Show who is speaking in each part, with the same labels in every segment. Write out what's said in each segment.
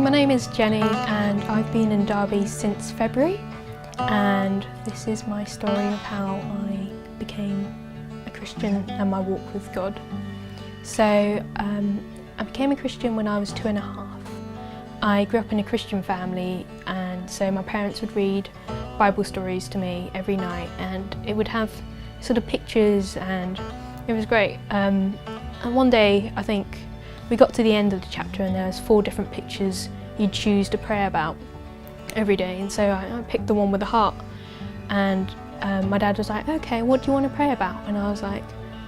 Speaker 1: my name is Jenny and I've been in Derby since February, and this is my story of how I became a Christian and my walk with God. So I became a Christian when I was 2.5. I grew up in a Christian family, and so my parents would read Bible stories to me every night, and it would have sort of pictures, and it was great. And one day I think we got to the end of the chapter and there was 4 different pictures you'd choose to pray about every day, and so I picked the one with the heart, and my dad was like, okay, what do you want to pray about? And I was like,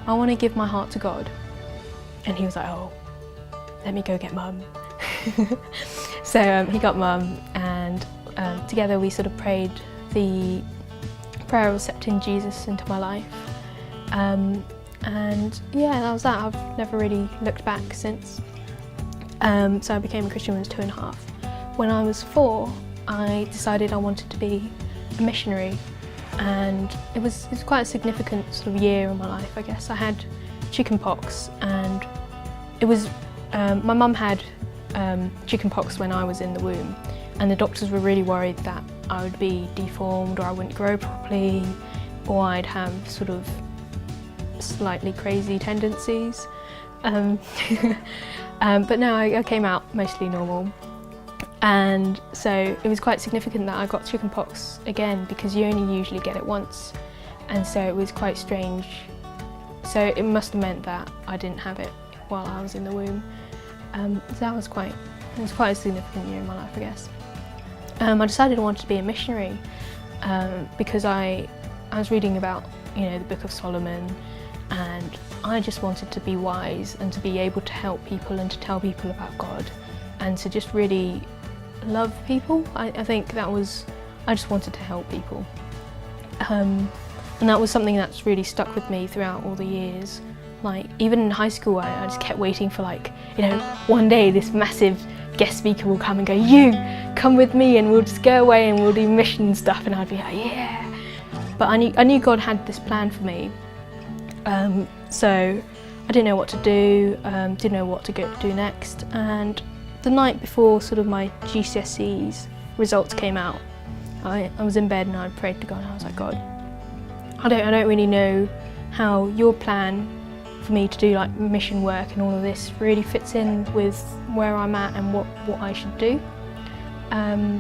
Speaker 1: I want to give my heart to God. And he was like, oh, let me go get Mum. So he got Mum, and together we sort of prayed the prayer of accepting Jesus into my life. And yeah, that was that. I've never really looked back since. So I became a Christian when I was 2.5. When I was 4, I decided I wanted to be a missionary, and it was quite a significant sort of year in my life, I guess. I had chickenpox, and it was my mum had chickenpox when I was in the womb, and the doctors were really worried that I would be deformed, or I wouldn't grow properly, or I'd have sort of slightly crazy tendencies. But no, I came out mostly normal. And so it was quite significant that I got chickenpox again, because you only usually get it once. And so it was quite strange. So it must have meant that I didn't have it while I was in the womb. So that was quite a significant year in my life, I guess. I decided I wanted to be a missionary because I was reading about, the Book of Solomon, and I just wanted to be wise and to be able to help people and to tell people about God and to just really love people. I think that was, I just wanted to help people. And that was something that's really stuck with me throughout all the years. Like, even in high school, I just kept waiting for, one day this massive guest speaker will come and go, you, come with me and we'll just go away and we'll do mission stuff, and I'd be like, yeah. But I knew God had this plan for me. So I didn't know what to do, didn't know what to do next, and the night before sort of my GCSEs results came out, I was in bed and I prayed to God, and I was like, God, I don't really know how your plan for me to do mission work and all of this really fits in with where I'm at and what I should do.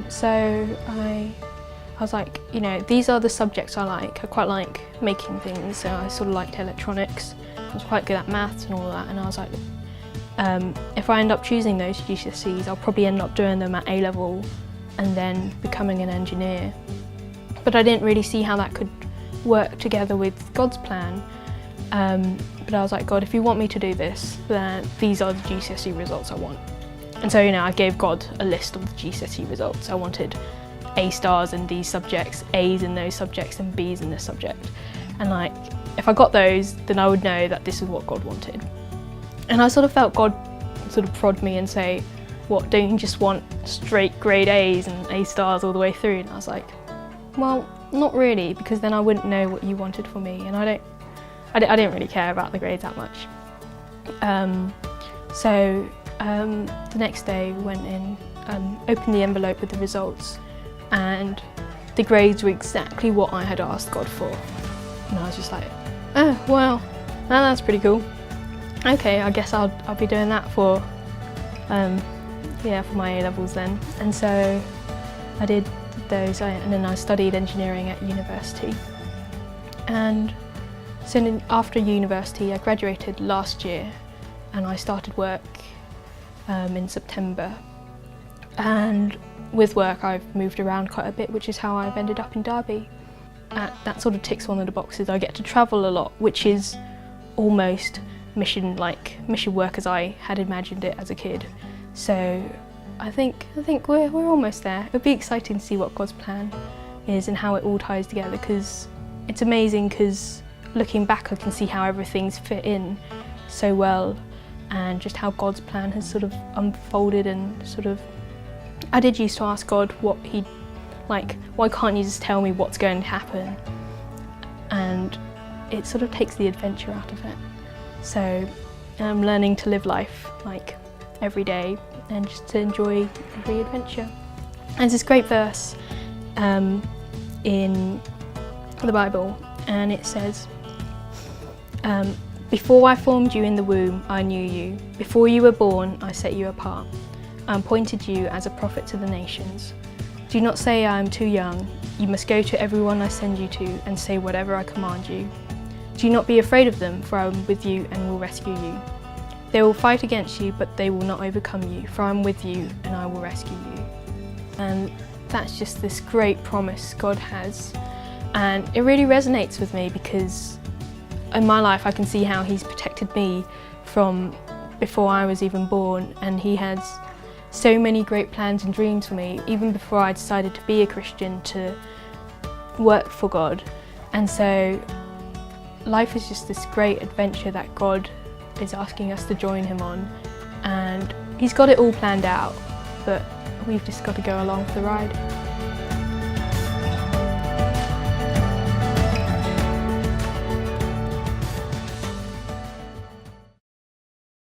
Speaker 1: So I was like, these are the subjects I like. I quite like making things, so I sort of liked electronics. I was quite good at maths and all of that, and I was like, if I end up choosing those GCSEs, I'll probably end up doing them at A-level and then becoming an engineer. But I didn't really see how that could work together with God's plan. But I was like, God, if you want me to do this, then these are the GCSE results I want. And so, I gave God a list of the GCSE results. I wanted A stars in these subjects, A's in those subjects, and B's in this subject. And if I got those, then I would know that this is what God wanted. And I sort of felt God sort of prod me and say, what, don't you just want straight grade A's and A stars all the way through? And I was like, well, not really, because then I wouldn't know what you wanted for me, and I didn't really care about the grades that much. So the next day we went in, opened the envelope with the results, and the grades were exactly what I had asked God for. And I was just like, oh, well, that's pretty cool. Okay, I guess I'll be doing that for my A-levels then. And so I did those, and then I studied engineering at university. And so after university, I graduated last year, and I started work in September. And with work, I've moved around quite a bit, which is how I've ended up in Derby. That sort of ticks one of the boxes. I get to travel a lot, which is almost mission work as I had imagined it as a kid. So I think we're almost there. It'll be exciting to see what God's plan is and how it all ties together, because it's amazing, because looking back I can see how everything's fit in so well, and just how God's plan has sort of unfolded. And sort of, I did used to ask God what he'd why can't you just tell me what's going to happen? And it sort of takes the adventure out of it. So I'm learning to live life every day and just to enjoy every adventure. And there's this great verse in the Bible, and it says, "Before I formed you in the womb, I knew you. Before you were born, I set you apart. I appointed you as a prophet to the nations. Do not say I am too young. You must go to everyone I send you to and say whatever I command you. Do not be afraid of them, for I am with you and will rescue you. They will fight against you, but they will not overcome you, for I am with you and I will rescue you." And that's just this great promise God has. And it really resonates with me because in my life I can see how He's protected me from before I was even born, and He has so many great plans and dreams for me, even before I decided to be a Christian, to work for God. And so life is just this great adventure that God is asking us to join Him on, and He's got it all planned out, but we've just got to go along for the ride.